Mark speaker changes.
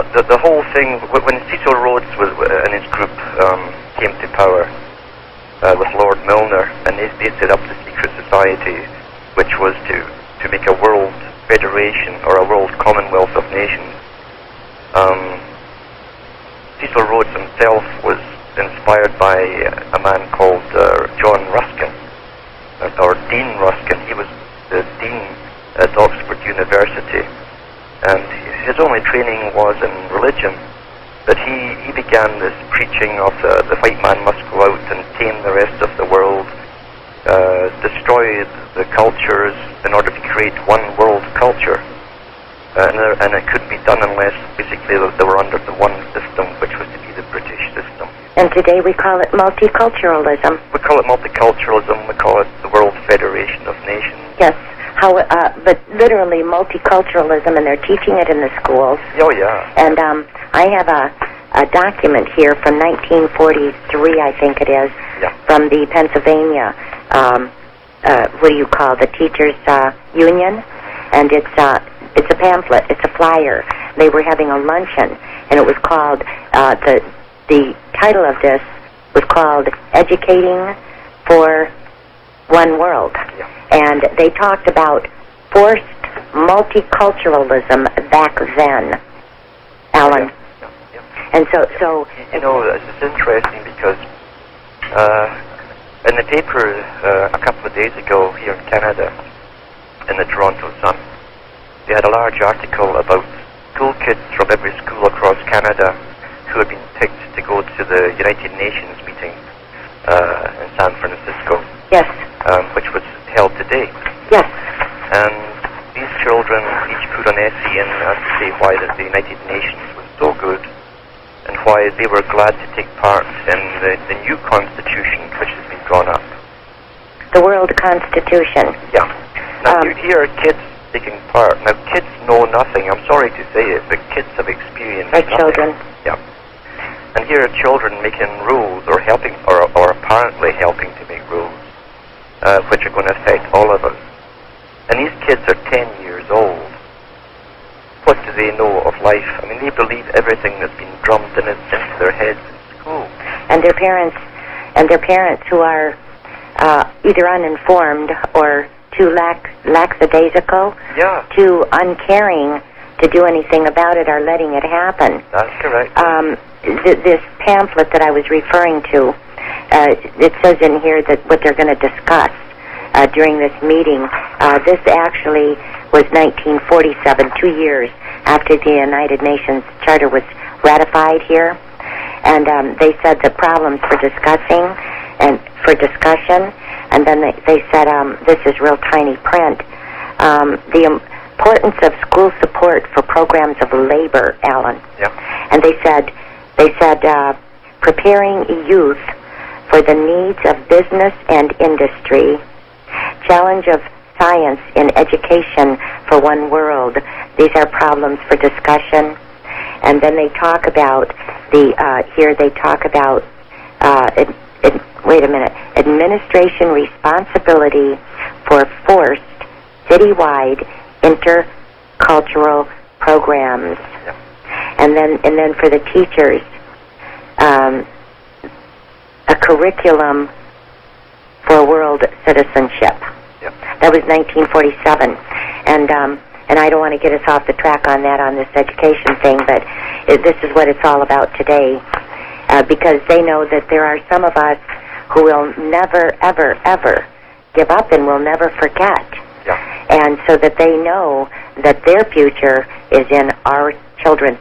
Speaker 1: the whole thing, when Cecil Rhodes and his group came to power with Lord Milner, and they set up the secret society, which was to make a world federation or a world commonwealth of nations. Cecil Rhodes himself was inspired by a man called John Ruskin, or Dean Ruskin. He was the dean at Oxford University, and his only training was in religion. But he began this preaching of the white man must go out and tame the rest of the world, destroy the cultures in order to create one world culture. And it couldn't be done unless basically they were under the one system, which was to be the British system.
Speaker 2: And today we call it multiculturalism.
Speaker 1: We call it multiculturalism. We call it the World Federation of Nations.
Speaker 2: Yes, but literally multiculturalism, and they're teaching it in the schools.
Speaker 1: Oh, yeah.
Speaker 2: And I have a document here from 1943, I think it is,
Speaker 1: yeah,
Speaker 2: from the Pennsylvania, what do you call the Teachers Union, and it's a pamphlet, it's a flyer. They were having a luncheon, and it was called, the title of this was called Educating for One World.
Speaker 1: Yeah.
Speaker 2: And they talked about forced multiculturalism back then, Alan.
Speaker 1: Yeah. Yeah.
Speaker 2: And so
Speaker 1: you know, it's interesting because in the paper a couple of days ago here in Canada, in the Toronto Sun, they had a large article about school kids from every school across Canada who had been picked to go to the United Nations meeting in San Francisco.
Speaker 2: Yes.
Speaker 1: Which was held today.
Speaker 2: Yes.
Speaker 1: And these children each put an essay in to say why the United Nations was so good and why they were glad to take part in the new constitution which has been drawn up.
Speaker 2: The World Constitution.
Speaker 1: Yeah. Now here are kids taking part. Now kids know nothing. I'm sorry to say it, but kids have experienced
Speaker 2: Like
Speaker 1: nothing.
Speaker 2: children.
Speaker 1: Yeah. And here are children making rules or helping or apparently helping to make rules, which are going to affect all of us. And these kids are 10 years old. What do they know of life? I mean, they believe everything that's been drummed into their heads in school. And
Speaker 2: their parents who are either uninformed or too lackadaisical,
Speaker 1: yeah,
Speaker 2: too uncaring to do anything about it, are letting it happen.
Speaker 1: That's correct.
Speaker 2: This pamphlet that I was referring to, it says in here that what they're going to discuss during this meeting, this actually was 1947, 2 years after the United Nations Charter was ratified here. And they said the problems for discussion, and then they said, this is real tiny print, the importance of school support for programs of labor, Alan.
Speaker 1: Yeah.
Speaker 2: And they said preparing youth for the needs of business and industry, challenge of science in education for one world. These are problems for discussion. And then they talk about administration responsibility for forced citywide intercultural programs.
Speaker 1: Yeah.
Speaker 2: And then for the teachers, a curriculum for world citizenship.
Speaker 1: Yep.
Speaker 2: That was 1947, and I don't want to get us off the track on that on this education thing, but this is what it's all about today, because they know that there are some of us who will never, ever, ever give up and will never forget.
Speaker 1: Yeah.
Speaker 2: And so that they know that their future is in our children.